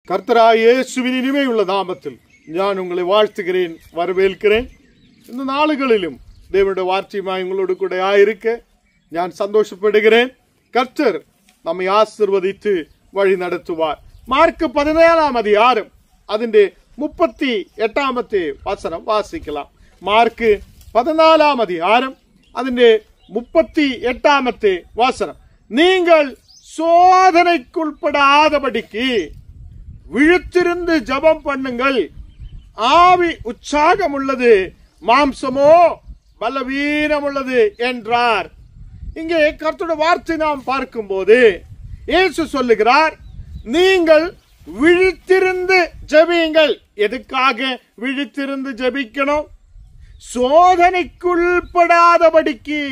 கர்த்தராகிய இயேசுவின் இனிமையுள்ள நாமத்தில் நான் உங்களை வாழ்த்துகிறேன், வரவேற்கிறேன். இந்த நாளுகளிலும் தேவனுடைய வார்த்தையுமாய் உங்களோடு கூட ஆயிருக்க நான் சந்தோஷப்படுகிறேன். கர்த்தர் நம்மை ஆசீர்வதித்து வழி நடத்துவார். மார்க் 17 அதிகாரம் അതിന്റെ 38 വചനം വാസിக்கலாம். മാർക്ക് 14 அதிகாரம் അതിന്റെ 38 வசனம். நீங்கள் சோதனைக்குட்படாதபடிக்கு விழித்திருந்து ஜெபம் பண்ணுங்கள். ஆவி உற்சாகம் உள்ளது, மாம்சமோ பலவீனம் உள்ளது என்றார். இங்கே கர்த்தருடைய வார்த்தை நாம் பார்க்கும்போது இயேசு சொல்லுகிறார், நீங்கள் விழித்திருந்து ஜெபியுங்கள். எதுக்காக விழித்திருந்து ஜெபிக்கணும்? சோதனைக்குள்படாதபடிக்கு.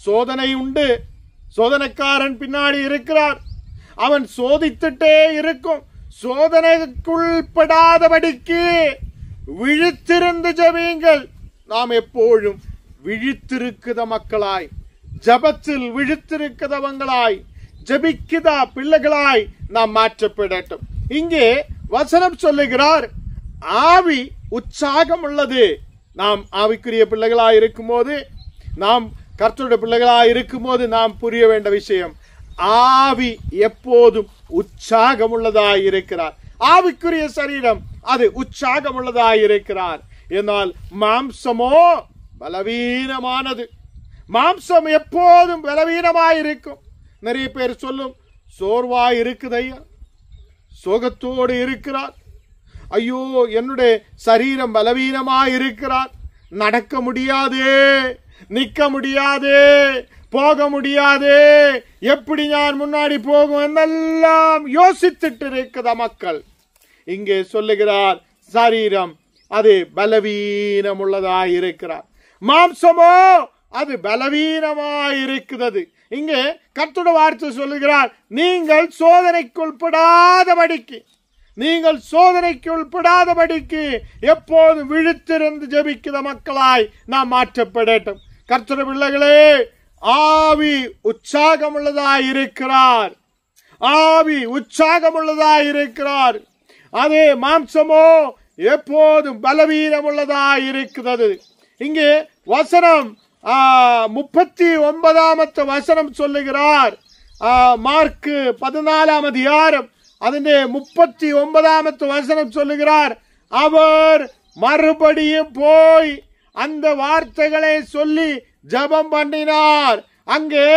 சோதனை உண்டு, சோதனைக்காரன் பின்னாடி இருக்கிறார், அவன் சோதித்துட்டே இருக்கும். சோதனைக்குள்படாதபடிக்கு விழித்திருந்து ஜெபியுங்கள். நாம் எப்போதும் விழித்திருக்கிற மக்களாய், ஜபத்தில் விழித்திருக்கிறவங்களாய், ஜபிக்கிற பிள்ளைகளாய் நாம் மாற்றப்படட்டும். இங்கே வசனம் சொல்லுகிறார், ஆவி உற்சாகம் உள்ளது. நாம் ஆவிக்குரிய பிள்ளைகளாய் இருக்கும்போது, நாம் கர்த்தருடைய பிள்ளைகளாய் இருக்கும்போது நாம் புரிய வேண்டிய விஷயம், ஆவி எப்போதும் உற்சாகம் உள்ளதாய் இருக்கிறார். ஆவிக்குரிய சரீரம் அது உற்சாகம் உள்ளதாய் இருக்கிறார். എന്നാൽ மாம்சமோ பலவீனமானது. மாம்சம் எப்போதும் பலவீனமாயிருக்கும். நிறைய பேர் சொல்லும், சோர்வாய் இருக்குதையா, சோகத்தோடு இருக்கிறார், ஐயோ என்னுடைய சரீரம் பலவீனமாய் இருக்கிறார், நடக்க முடியாதே, நிற்க முடியாதே, போக முடியாதே, எப்படி நான் முன்னாடி போகும் என்னெல்லாம் யோசித்துட்டு இருக்கிற மக்கள். இங்கே சொல்லுகிறார், சரீரம் அது பலவீனம் உள்ளதாய் இருக்கிறார், மாம்சமோ அது பலவீனமாய் இருக்கிறது. இங்கே கர்த்தருடைய வார்த்தை சொல்லுகிறார், நீங்கள் சோதனைக்குள்படாதபடிக்கு, நீங்கள் சோதனைக்குள்படாதபடிக்கு எப்போது விழித்திருந்து ஜெபிக்கிற மக்களாய் நாம் மாற்றப்படட்டும். கர்த்தருடைய பிள்ளைகளே, ஆவி உற்சாகம் உள்ளதாய் இருக்கிறார், ஆவி உற்சாகம் உள்ளதாய் இருக்கிறார். அதே மாம்சமோ எப்போதும் பலவீனம் உள்ளதாய் இருக்கிறது. இங்கே வசனம் 39 வசனம் சொல்லுகிறார். மார்க் 14 அதிகாரம் അതിന്റെ 39 வசனம் சொல்லுகிறார், அவர் மறுபடியும் போய் அந்த வார்த்தைகளை சொல்லி ஜெபம் பண்ணினார். அங்கே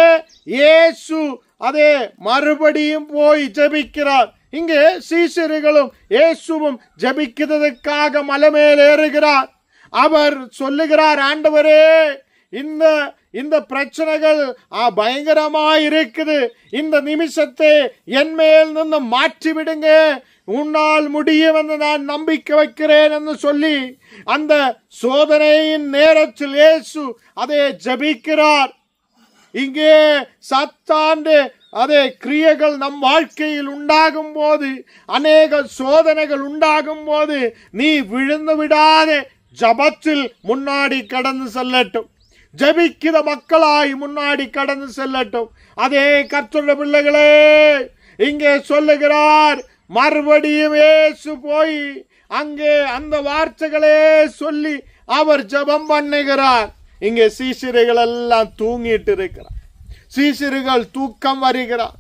இயேசு அதே மறுபடியும் போய் ஜெபிக்கிறார். இங்கே சீஷர்களும் இயேசுவும் ஜெபிக்கிறதுக்காக மலை மேல் ஏறுகிறார். அவர் சொல்லுகிறார், ஆண்டவரே, இந்த பிரச்சனைகள் பயங்கரமாய் இருக்குது, இந்த நிமிஷத்தை என் மேல் நின்று மாற்றி விடுங்க, உன்னால் முடியும் என்று நான் நம்பிக்கை வைக்கிறேன் என்று சொல்லி அந்த சோதனையின் நேரத்தில் இயேசு அதை ஜெபிக்கிறார். இங்கே சத்தாண்டு அதே கிரியைகள் நம் வாழ்க்கையில் உண்டாகும் போது, அநேக சோதனைகள் உண்டாகும் போது, நீ விழுந்து விடாதே, ஜபத்தில் முன்னாடி கடந்து செல்லட்டும், ஜபிக்கிற மக்களாய் முன்னாடி கடந்து செல்லட்டும். அதே கர்த்தருடைய பிள்ளைகளே, இங்கே சொல்லுகிறார், மறுபடியும் இயேசு போய் அங்கே அந்த வார்த்தைகளே சொல்லி அவர் ஜெபம் பண்ணுகிறார். இங்கே சீஷர்கள் எல்லாம் தூங்கிட்டு இருக்கிறார். சீஷர்கள் தூக்கம் வருகிறார்.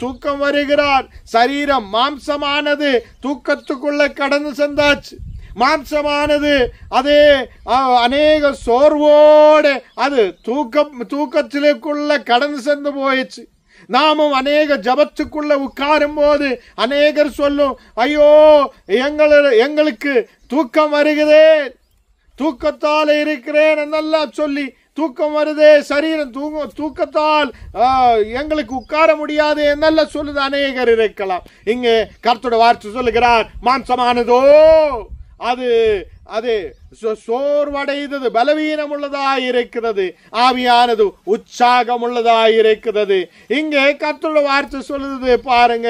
தூக்கம் வருகிறார். சரீரம் மாம்சமானது தூக்கத்துக்குள்ள கடந்து சென்றாச்சு. மாம்சமானது அதே அநேக சோர்வோடு அது தூக்கத்திலேக்குள்ள கடந்து சென்று போயிடுச்சு. நாமும் அநேக ஜபத்துக்குள்ள உட்காரும் போது அநேகர் சொல்லும், ஐயோ எங்களுக்கு தூக்கம் வருகிறே, தூக்கத்தால் இருக்கிறேன் என்னெல்லாம் சொல்லி தூக்கம் வருதே, சரீரம் தூக்கத்தால் எங்களுக்கு உட்கார முடியாது என்னெல்லாம் சொல்லுது அநேகர் இருக்கலாம். இங்கே கர்த்தருடைய வார்த்தை சொல்லுகிறார், மாம்சமானதோ அது அது சோர்வடைந்தது, பலவீனம் உள்ளதாய் இருக்கிறது, ஆவியானது உற்சாகம் உள்ளதாய் இருக்கிறது. இங்கே கர்த்தருடைய வார்த்தை சொல்லுது பாருங்க,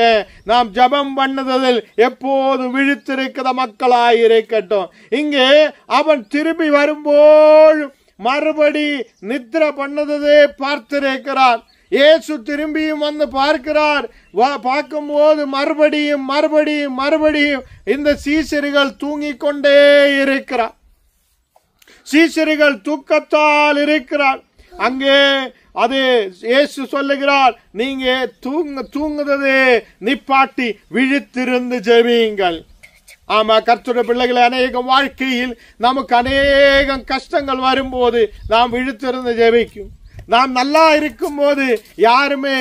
நாம் ஜபம் பண்ணுவதில் எப்போது விழித்திருக்கிற மக்களாய் இருக்கட்டும். இங்கே அவன் திரும்பி வரும்போது மறுபடி நித்திர பண்ணதே பார்த்திருக்கிறான். இயேசு திரும்பியும் வந்து பார்க்கிறார். பார்க்கும்போது மறுபடியும் மறுபடியும் மறுபடியும் இந்த சீஷர்கள் தூங்கிக் கொண்டே இருக்கிறார். சீஷர்கள் தூக்கத்தால் இருக்கிறார். அங்கே அது இயேசு சொல்லுகிறார், நீங்க தூங்குதே நிப்பாட்டி விழித்திருந்து ஜெபியுங்கள். ஆமா, கர்த்தருடைய பிள்ளைகளை, அநேக வாழ்க்கையில் நமக்கு அநேக கஷ்டங்கள் வரும்போது நாம் விழித்திருந்து ஜெபிக்கும். நாம் நல்லா இருக்கும் போது யாருமே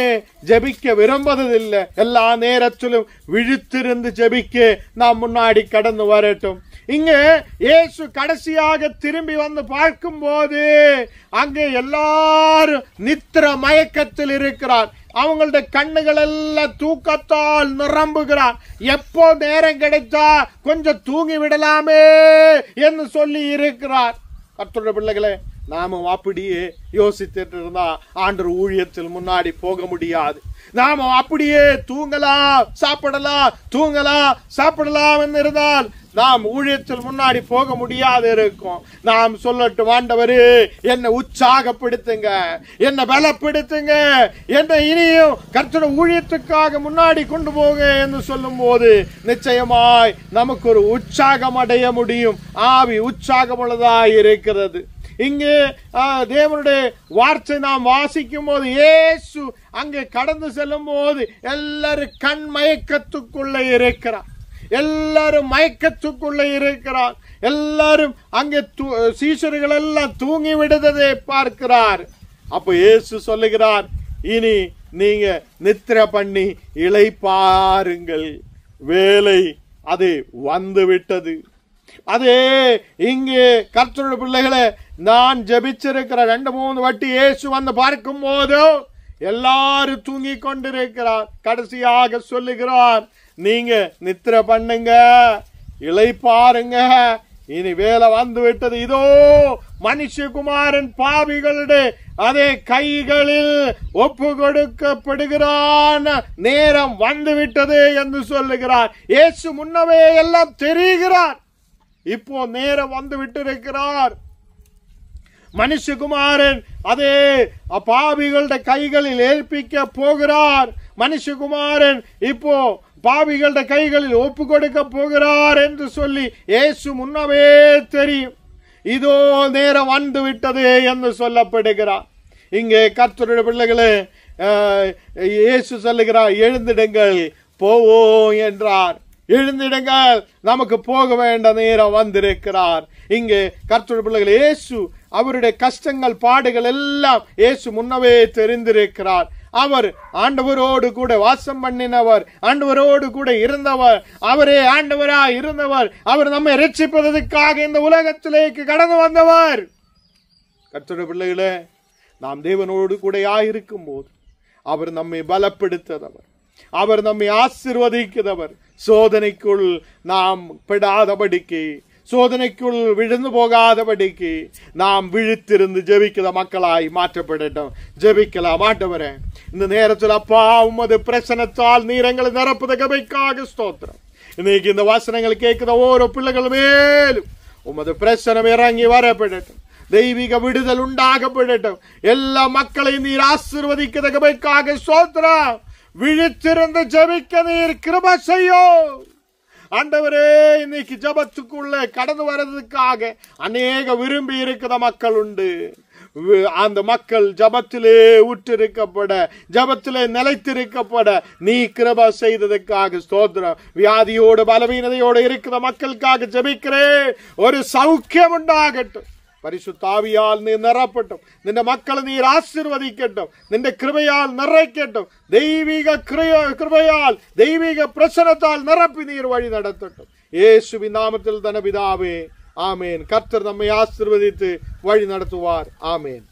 ஜெபிக்க விரும்புவதில்லை. எல்லா நேரத்திலும் விழித்திருந்து ஜெபிக்க நாம் முன்னாடி கடந்து வரட்டும். இங்கே இயேசு கடைசியாக திரும்பி வந்து பார்க்கும் போது அங்கே எல்லாரும் நித்திர மயக்கத்தில் இருக்கிறார். அவங்களுடைய கண்ணுகள் எல்லாம் தூக்கத்தால் நிரம்புகிறார். எப்போ நேரம் கிடைத்தா கொஞ்சம் தூங்கி விடலாமே என்று சொல்லி இருக்கிறார். கர்த்தருடைய பிள்ளைகளே, நாமும் அப்படியே யோசித்துட்டு இருந்தா ஆண்டவர் ஊழியத்தில் முன்னாடி போக முடியாது. நாம அப்படியே தூங்கலாம் சாப்பிடலாம், தூங்கலாம் சாப்பிடலாம் என்று இருந்தால் நாம் ஊழியத்தில் முன்னாடி போக முடியாது இருக்கும். நாம் சொல்லட்டும், ஆண்டவரே என்னை உற்சாகப்படுத்துங்க, என்னை பலப்படுத்துங்க, என்னை இனியும் கர்த்தருடைய ஊழியத்துக்காக முன்னாடி கொண்டு போக என்று சொல்லும் போது நிச்சயமாய் நமக்கு ஒரு உற்சாகம் அடைய முடியும். ஆவி உற்சாகம் உள்ளதாய் இருக்கிறது. இங்கே தேவனுடைய வார்த்தை நாம் வாசிக்கும் போது இயேசு அங்கே கடந்து செல்லும் போது எல்லாரும் கண் மயக்கத்துக்குள்ள இருக்கிறார். எல்லாரும் மயக்கத்துக்குள்ள இருக்கிறார். எல்லாரும் அங்கே சீஷர்கள் எல்லாம் தூங்கி விடுவதை பார்க்கிறார். அப்ப இயேசு சொல்லுகிறார், இனி நீங்க நித்திர பண்ணி இளைப்பாருங்கள், வேலை அது வந்து விட்டது. அதே இங்கே கர்த்தருடைய பிள்ளைகளை, நான் ஜெபிச்சிருக்கிற 2-3 வாட்டி இயேசு வந்து பார்க்கும் போது எல்லாரும் தூங்கி கொண்டிருக்கிறார். கடைசியாக சொல்லுகிறார், நீங்க நித்திர பண்ணுங்க, இளைப்பாருங்க, இனி வேலை வந்து விட்டது. இதோ மனுஷகுமாரன் பாவிகளுடைய அதே கைகளில் ஒப்பு கொடுக்கப்படுகிறான், நேரம் வந்து விட்டது என்று சொல்லுகிறார். இயேசு முன்னவே எல்லாம் தெரிகிறார். இப்போ நேரம் வந்து விட்டிருக்கிறார். மனுஷகுமாரன் அதே பாவிகளுடைய கைகளில் ஏற்பிக்க போகிறார். மனுஷகுமாரன் இப்போ பாவிகளுடைய கைகளில் ஒப்பு கொடுக்க போகிறார் என்று சொல்லி இயேசு முன்னவே தெரியும். இதோ நேரம் வந்து விட்டது என்று சொல்லப்படுகிறார். இங்கே கர்த்தருடைய பிள்ளைகளே, இயேசு சொல்லுகிறார், எழுந்திடுங்கள் போவோம் என்றார். எழுந்திடுங்கள், நமக்கு போக வேண்ட நேரம் வந்திருக்கிறார். இங்கே கர்த்தருடைய பிள்ளைகள், இயேசு அவருடைய கஷ்டங்கள் பாடுகள் எல்லாம் இயேசு முன்னவே தெரிந்திருக்கிறார். அவர் ஆண்டவரோடு கூட வாசம் பண்ணினவர், ஆண்டவரோடு கூட இருந்தவர், அவரே ஆண்டவராய் இருந்தவர். அவர் நம்மை ரட்சிப்பதற்காக இந்த உலகத்திலேக்கு கடந்து வந்தவர். கர்த்தருடைய பிள்ளைகளே, நாம் தேவனோடு கூட இருக்கும் போது அவர் நம்மை பலப்படுத்தவர், அவர் நம்மை ஆசீர்வதிக்கிறவர். சோதனைக்குள் நாம் படாதபடிக்கு, சோதனைக்குள் விழுந்து போகாதபடிக்கு நாம் விழித்திருந்து ஜெபிக்கிற மக்களாய் மாற்றப்படட்டும். ஜெபிக்கலாம். ஆண்டவரே, இந்த நேரத்தில் அப்பா, உமது பிரசனத்தால் நீர் எங்களை நிரப்புதற்காக ஸ்தோத்திரம். இன்னைக்கு இந்த வசனங்கள் கேட்கிற ஒவ்வொரு பிள்ளைகள் மேலும் உமது பிரசனம் இறங்கி வரப்படட்டும். தெய்வீக விடுதல் உண்டாகப்படட்டும். எல்லா மக்களையும் நீர் ஆசீர்வதிக்கிறதற்காக ஸ்தோத்திரம். விழித்திருந்து ஜெபிக்க நீர் கிருபை செய்யும். ஆண்டவரே, இன்னைக்கு ஜபத்துக்குள்ள கடந்து வர்றதுக்காக அநேக விரும்பி இருக்கிற மக்கள் உண்டு. அந்த மக்கள் ஜபத்திலே உற்றிருக்கப்பட, ஜபத்திலே நிலைத்திருக்கப்பட நீ கிருபை செய்ததற்காக ஸ்தோத்திரம். வியாதியோடு பலவீனதையோடு இருக்கிற மக்களுக்காக ஜெபிக்கிறேன். ஒரு சௌக்கியம் உண்டாகட்டும். பரிசுத்த ஆவியால் நீர் நிரப்பட்டும். நின்ற மக்களை நீர் ஆசீர்வதிக்கட்டும். நின்ற கிருபையால் நிறைக்கட்டும். தெய்வீக கிருபையால், தெய்வீக பிரசனத்தால் நிரப்பி நீர் வழி நடத்தட்டும். இயேசுவின் நாமத்தில் தன பிதாவே, ஆமேன். கர்த்தர் நம்மை ஆசீர்வதித்து வழி நடத்துவார். ஆமேன்.